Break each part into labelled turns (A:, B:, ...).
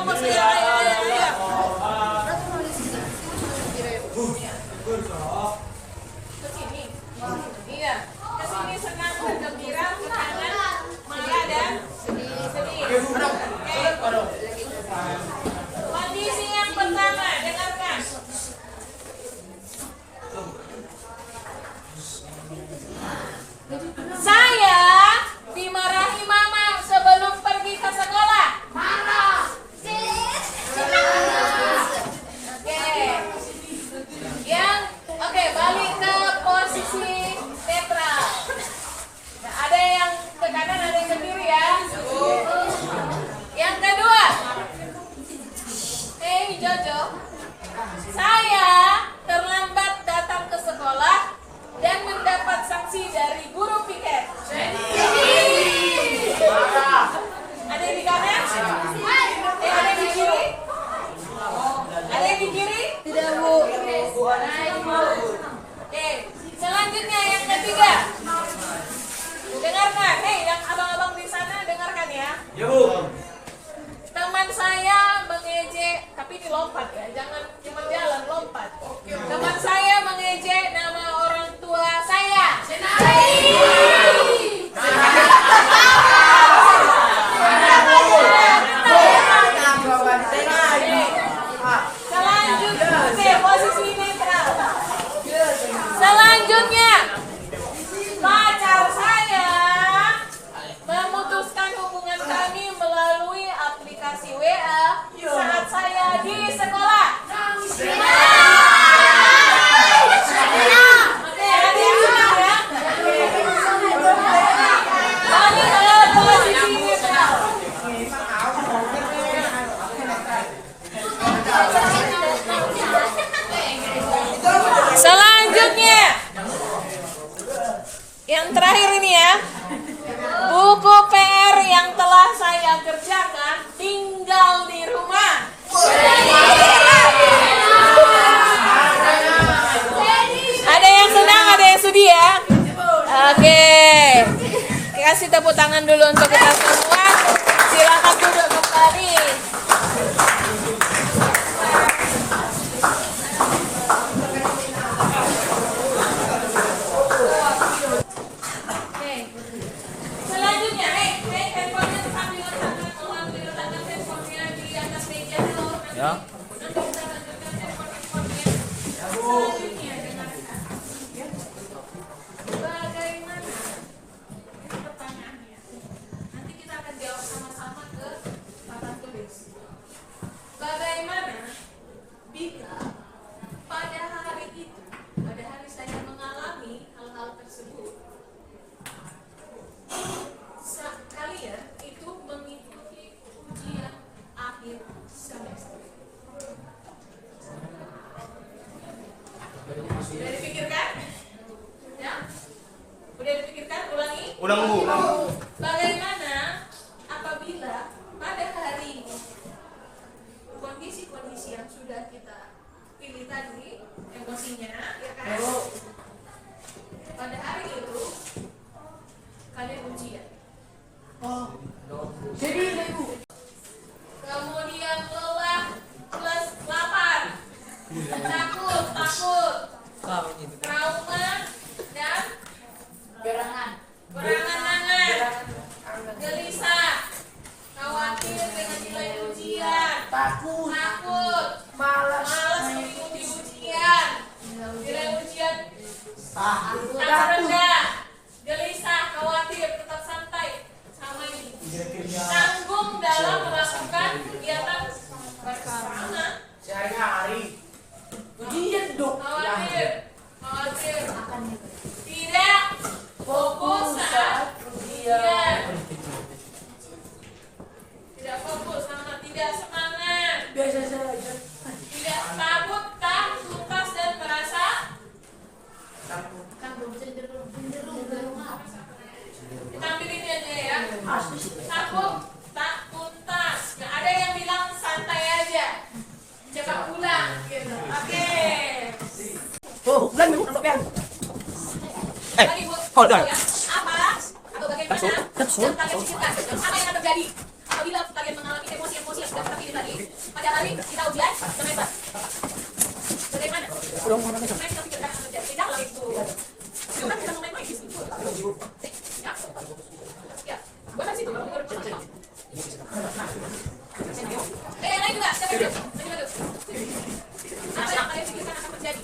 A: fokus ya. Ayo. Ke sini. Iya. Ke sini senang dan gembira, ke kanan marah dan sedih. Oke. Kondisi yang pertama, dengarkan. Saya dimarahi mama sebelum pergi ke sekolah. Marah. Oke, balik ke posisi netral. Nah, ada yang ke kanan, ada yang ke kiri ya. Yang kedua. Jojo. Saya terlambat datang ke sekolah dan mendapat sanksi dari guru piket. Ada yang di kanan? Ada yang di kiri? Ada yang di kiri? Tidak, Bu. Oke, selanjutnya yang ketiga. Dengarkan, yang abang-abang di sana dengarkan ya.
B: Ya, Bu.
A: Teman saya mengejek, tapi ini lompat ya, jangan cuma jalan, lompat. Teman saya mengejek nama orang tua saya. Selanjutnya, posisi netral. Selanjutnya, pacar saya memutuskan hubungan kami melalui aplikasi WA saat saya di sekolah. Oke, ada yang senang ya? Balik ke posisi netral. Selanjutnya, yang terakhir ini ya, buku PR yang telah saya kerjakan tinggal di rumah. Ada yang senang, ada yang sedih ya. Oke, kasih tepuk tangan dulu untuk kita semua. Silakan duduk kembali. Selanjutnya, handphonenya sambil letakkan handphonenya di atas meja dulu.
B: Ya.
A: Nanti kita lanjutkan handphonenya. Selanjutnya, dengarkan. Bagaimana? Ini pertanyaannya. Nanti kita akan jawab sama-sama ke papan tulis. Bagaimana bila pada hari itu, pada hari saya mengalami hal-hal tersebut, kalian itu mengikuti ujian akhir semester? Sudah dipikirkan? Ya? Sudah dipikirkan? Ulangi?
B: Ulang, Bu.
A: Bagaimana apabila pada hari ini kondisi-kondisi yang sudah kita pilih tadi, emosinya, ya kan? Pada hari itu kalian ujian.
C: Jadi Ibu.
A: Kemudian lelah plus lapar, takut, trauma dan berangan-angan, gelisah, khawatir dengan nilai ujian,
C: Takut,
A: malas mengikuti ujian, nilai ujian
C: takut,
A: rendah, gelisah, khawatir, tetap santai sama ini. Tanggung dalam melakukan kegiatan bersama.
C: sehari-hari. Ujian dong.
A: Khawatir, tidak fokus saat ujian, tidak fokus sama tidak semangat,
C: Biasa saja.
A: tidak takut, tak tuntas dan merasa
C: Takut.
A: ditampilin aja ya. Takut, tak tuntas. Nggak ada yang bilang santai aja, cepat pulang gitu. Oke.
C: Oh, bulan Ibu, nampak pian.
A: Tadi, Bu,
C: hold on.
A: ya, apa atau bagaimana yang kalian pikirkan? Apa yang akan terjadi apabila kalian mengalami emosi-emosi yang sudah kita pilih tadi? kali kita ujian semester. Bagaimana? Kita pikirkan tidak lah itu. Kita bisa main-main di situ. Ya. Ya. Buat sih tuh. Yang lain juga. Siapa itu? Apa yang kalian pikirkan akan terjadi?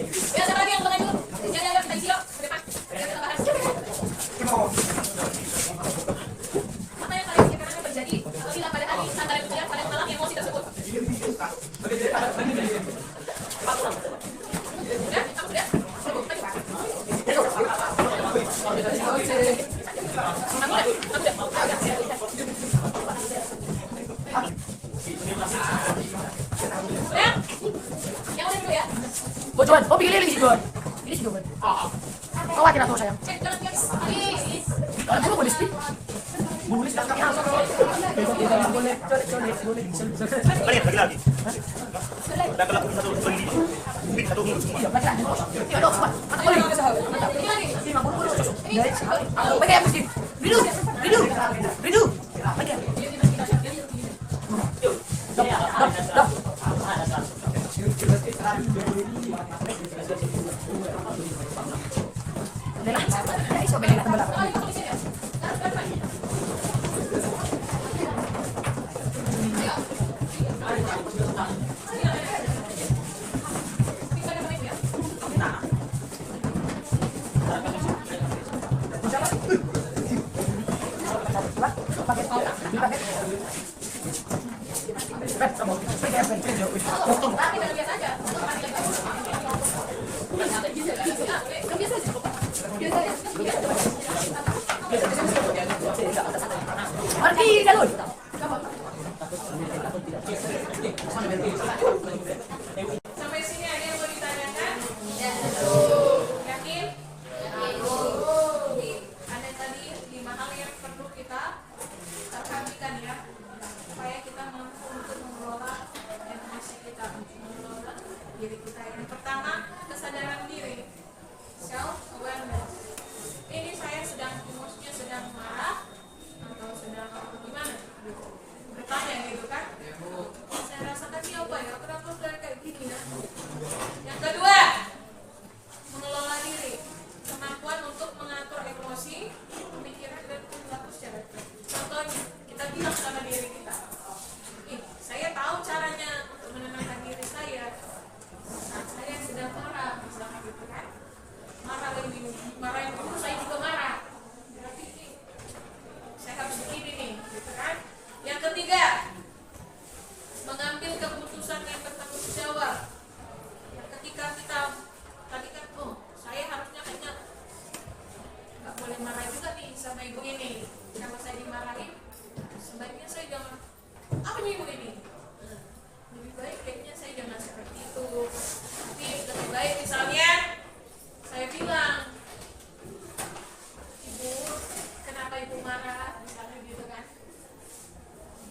A: Ya, siapa lagi yang mau lanjut? Jadi ada kita isi yuk, ke depan. Biar kita bahas. Apa yang kalian pikirkan akan terjadi apabila pada hari antara ujian pada malam emosi tersebut? Sudah? Kamu sudah? Yang udah dulu ya?
C: Bocoran, oh pilih ini sih Jon. Ini sih Jon. Khawatir aku sayang.
A: Jangan please.
C: Kalau aku boleh speak. Boleh speak. Boleh.
B: Lagi lagi. Dah kalau satu beli. Beli satu minggu semua.
C: Ya, lagi. Ya, dok, cepat. Mantap boleh. Mantap. Ini 50 susu. Dari pakai yang mesti. Ridu. Pakai. Dok. Lelah. Ya, iso beli tebelah. Pergi jalur.
A: Sampai sini ada yang mau ditanyakan? Yakin? Ada tadi 5 hal yang perlu kita perhatikan ya, supaya kita mampu untuk mengelola emosi kita, mengelola diri kita. Yang pertama, kesadaran diri, self awareness. Ini saya emosinya sedang marah atau sedang gimana? Bertanya gitu kan? Saya rasakan ini apa ya? Kenapa sudah kayak gini ya? Yang kedua, mengelola diri, kemampuan untuk mengatur emosi, pemikiran dan perilaku secara baik. Contohnya, kita bilang sama diri kita, saya tahu caranya untuk menenangkan diri saya. Saat saya sedang marah, misalnya gitu kan? Marah yang dulu saya juga marah. Berarti saya harus begini nih, gitu kan? Yang ketiga, mengambil keputusan yang bertanggung jawab. Ketika kita tadi kan, saya harusnya kayaknya nggak boleh marah juga nih sama ibu ini. Kalau saya dimarahin, sebaiknya saya jangan. Apa nih ibu ini? Lebih baik kayaknya saya jangan seperti itu. Tapi lebih baik misalnya saya bilang, ibu, kenapa ibu marah? Misalnya gitu kan.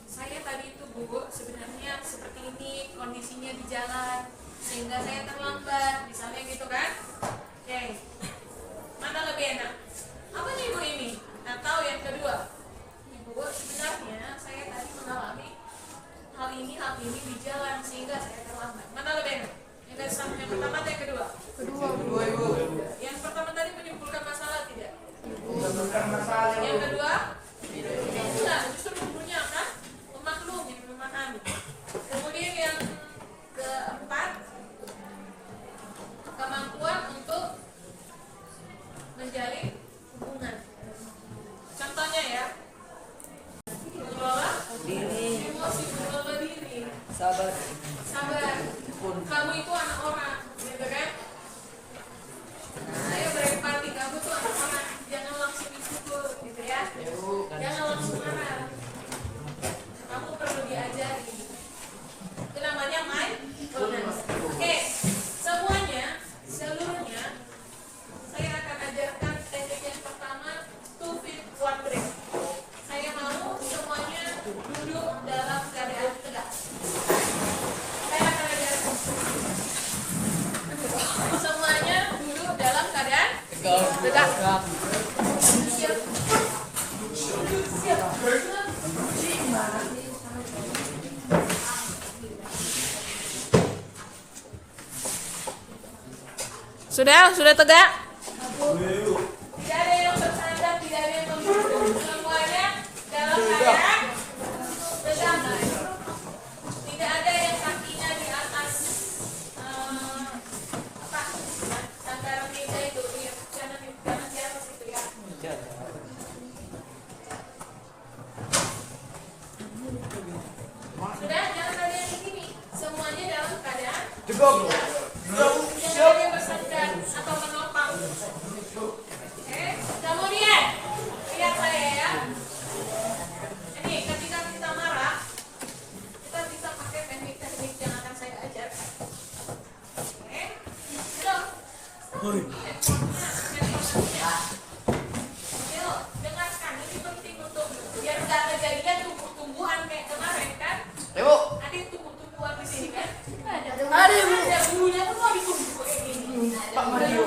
A: Saya tadi itu bu, sebenarnya seperti ini kondisinya di jalan, sehingga saya terlambat, misalnya gitu kan. Oke, mana lebih enak? Apa nih ibu ini? Atau yang kedua, ibu, sebenarnya saya tadi mengalami hal ini di jalan, sehingga saya terlambat. Mana lebih enak? Yang pertama atau yang kedua? Kedua ibu. Yang pertama tadi menimbulkan masalah tidak? Yang kedua? Tidak, justru ibunya kan memaklumi, memahami. Kemudian yang keempat, kemampuan untuk menjalin hubungan. Contohnya ya, mengelola emosi, mengelola diri.
C: Sabar.
A: Kamu itu anak orang, gitu kan? Saya berempati, kamu tuh anak orang. Jangan langsung dipukul, gitu ya. Jangan langsung marah. Kamu perlu diajari. Itu namanya mindfulness. Oke, seluruhnya saya akan ajarkan teknik yang pertama, 2 feet 1 breath. Saya mau semuanya duduk dalam keadaan tegak. Saya akan ajarkan. Sudah tegak? Tidak ada yang bersandar, tidak ada yang membungkuk. Semuanya dalam keadaan tegak. Tidak ada yang kakinya di atas sandaran meja itu. Ya, jangan di atas itu ya. Sudah, jangan ada yang di sini. Semuanya dalam keadaan jangan ada yang bersandar atau menopang. Kemudian lihat saya ya. Ini ketika kita marah, kita bisa pakai teknik-teknik yang akan saya ajar. Dengarkan, ini penting untuk biar nggak kejadian tumbuh-tumbuhan kayak kemarin kan? Ada tumbuh-tumbuhan di sini kan? Ada bulunya tuh mau ditumbuh kayak gini. Pak Mario.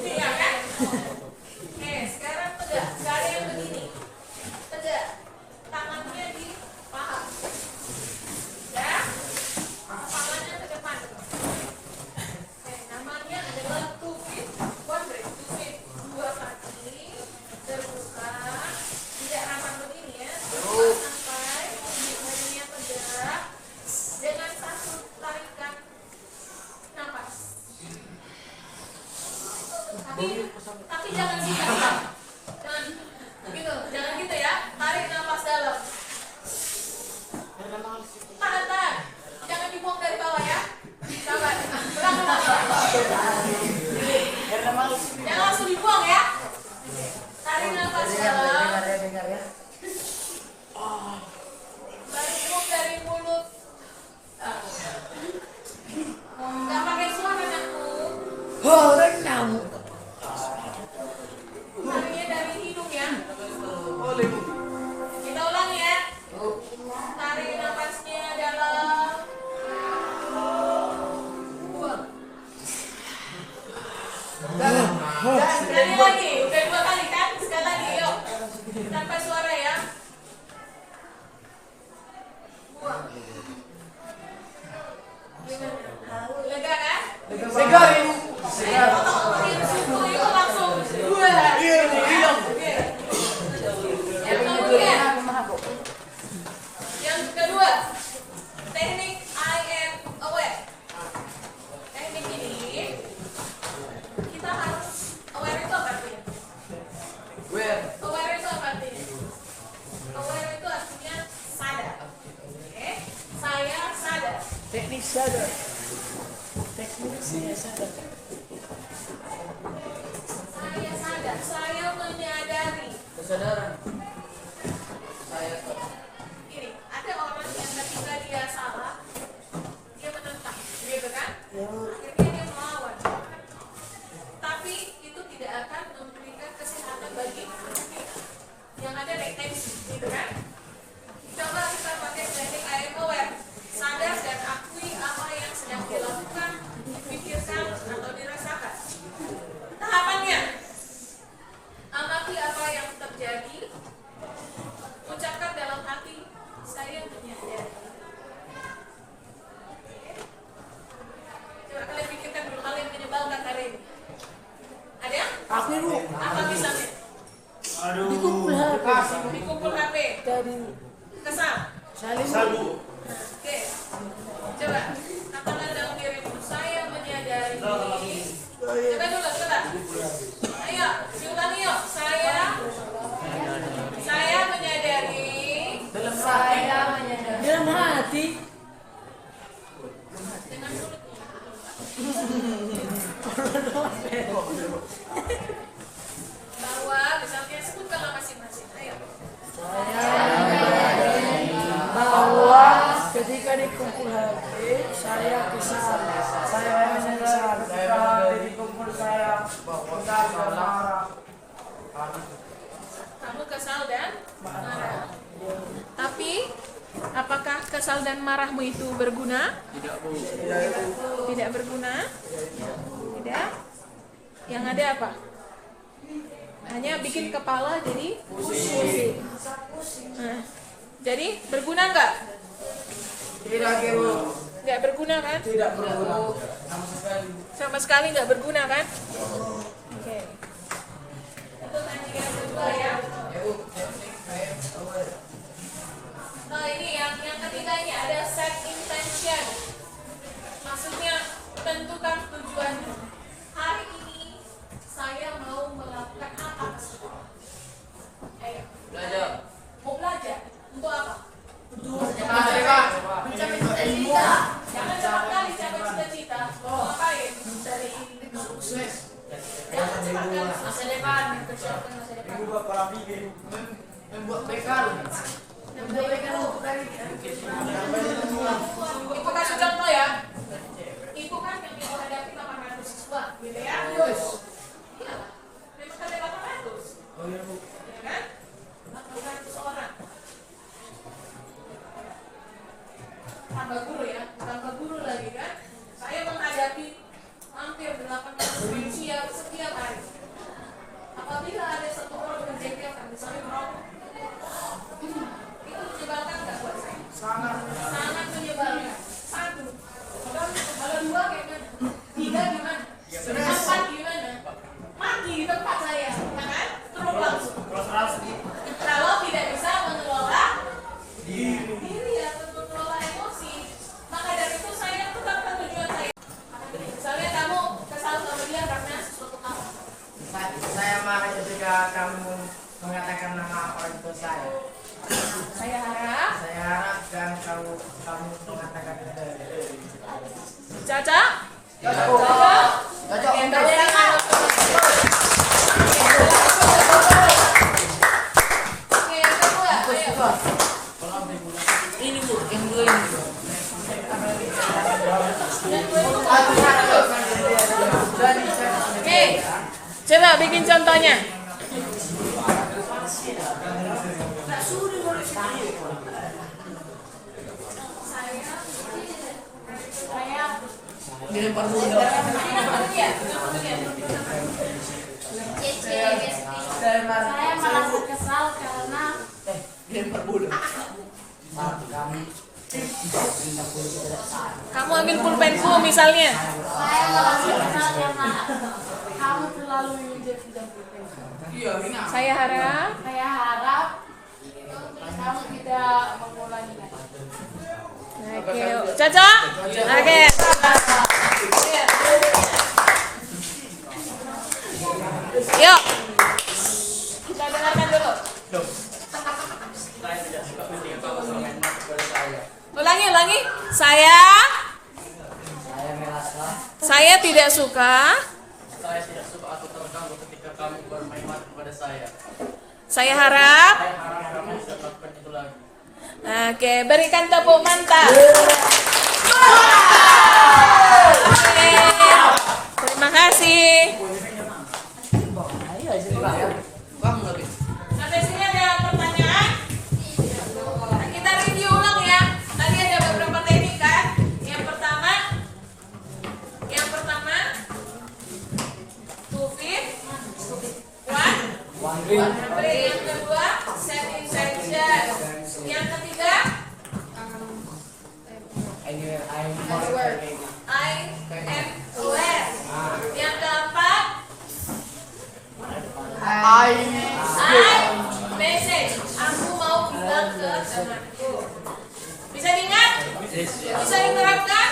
A: Iya kan? Oke, sekarang tegak. Gak ada yang begini. Tegak. Tangannya di paha. Ya. Kepalanya ke depan. Oke, namanya adalah two feet, one break. Two feet, dua kaki terbuka. Tidak rapat begini ya. Terbuka sampai badannya tegak. Dengan satu tarikan nafas. Tapi jangan gitu ya. Jangan gitu ya. Tarik nafas dalam. Tahan. Jangan dibuang dari bawah ya. Sabar. Jangan langsung dibuang ya. Tarik nafas dalam. Tarik dari mulut. Gak pakai suara aku. Tariknya dari hidung ya. Kita ulang ya. Tarik nafasnya dalam. Buang. Sekali lagi. Udah 2 kali kan? Sekali lagi yuk. Tanpa suara ya. Buang. Lega kan?
C: Segar.
A: Itu langsung buang. Yang kedua, teknik I am aware. Teknik ini kita harus aware itu apa artinya? Aware itu apa artinya? Aware itu artinya sadar. Oke, saya sadar.
C: Teknik sadar. Saya sadar.
A: Saya sadar. Saya menyadari.
C: Kesadaran.
A: Ini ada orang yang ketika dia salah, dia menentang, gitu kan? Akhirnya dia melawan. Tapi itu tidak akan memberikan kesehatan bagi kita. Yang ada retensi, gitu kan? Coba kita pakai teknik I am aware. Sadar dan akui apa yang sedang dilakukan, dipikirkan atau dirasakan. Tahapannya, amati apa yang terjadi. Ucapkan dalam hati, saya menyadari. Coba kalian pikirkan dulu hal yang menyebalkan hari ini. Ada?
C: Aku ibu.
A: Apa misalnya? Dikumpul HP.
C: Dari
A: Kesal.
C: Salim.
A: Oke. Coba katakan dalam dirimu, saya menyadari. Coba dulu, coba. Ayo, diulangi yuk. Saya menyadari.
C: Dalam hati.
A: Dengan mulut. Bahwa misalnya sebutkanlah masing-masing. Ayo.
C: Bahwa ketika dikumpul HP, saya kesal. Saya menyesal. Ketika dikumpul saya marah.
A: Kamu kesal dan marah. Tapi apakah kesal dan marahmu itu berguna? Tidak berguna? Tidak. Yang ada apa? Hanya bikin kepala jadi pusing. Nah, jadi berguna nggak?
C: Tidak, Ibu.
A: Nggak berguna kan?
C: Tidak berguna.
A: Sama sekali nggak berguna kan? Oke. Itu teknik yang kedua ya. Nah ini yang ketiga ini ada set intention. Maksudnya tentukan tujuan. Hari ini saya mau melakukan apa ke sekolah? Ayo.
C: Belajar.
A: Mau belajar untuk apa?
C: Mencapai cita-cita.
A: Jangan cepat kali capai cita-cita. Mau ngapain? Mencari sukses. Jangan cepat kali masa depan. Mempersiapkan masa depan.
C: Membuat bekal.
A: Ibu kasih contoh ya. Ibu kan yang menghadapi 800 siswa, gitu ya? Yes. Iya. Memang ada 800.
C: Oh iya, Bu.
A: Ya kan? 800 orang. Tambah guru ya, tambah guru lagi kan? Saya menghadapi hampir 800 manusia setiap hari. Apabila ada satu orang menjengkelkan, misalnya merokok, itu menyebalkan nggak buat saya? Sangat menyebalkan. Satu. Kalau dua kayak mana? Tiga gimana? Empat gimana? Mati di tempat saya, ya kan? Terus langsung. Kalau tidak bisa mengelola diri atau mengelola emosi, maka dari itu saya tetapkan tujuan saya. Misalnya kamu kesal sama dia karena sesuatu hal.
C: Saya marah ketika kamu mengatakan nama orang tua saya.
A: Saya harap
C: Dan kamu mengatakan
A: Caca.
C: Cocok.
A: Yang tadi yang Oke, yang kedua. Ayo.
C: Ini, Bu, yang dua ini.
A: Oke, coba bikin contohnya.
C: Dilempar dulu.
D: Saya merasa kesal karena
C: Dilempar dulu.
A: Kamu ambil pulpenku misalnya.
D: saya merasa kesal karena kamu terlalu menjadi
C: Iya, ini.
A: Saya harap
D: saya harap kamu tidak mengulangi lagi.
A: Oke, yuk. Caca. Oke. Yuk. Kita dengarkan dulu. Ulangi. Saya tidak suka.
E: Saya tidak suka atau terganggu ketika kamu bermain mata kepada saya.
A: Saya harap.
E: Saya harap kamu tidak melakukan itu lagi.
A: Oke, berikan tepuk mantap. Oke. Terima kasih. Sampai sini ada pertanyaan? Nah, kita review ulang ya. Tadi ada beberapa teknik kan? Yang pertama to fit one. Yang kedua set intention. Yang ketiga I am aware. Yang keempat I message. Aku mau bilang ke temanku. Bisa diingat? Bisa diterapkan?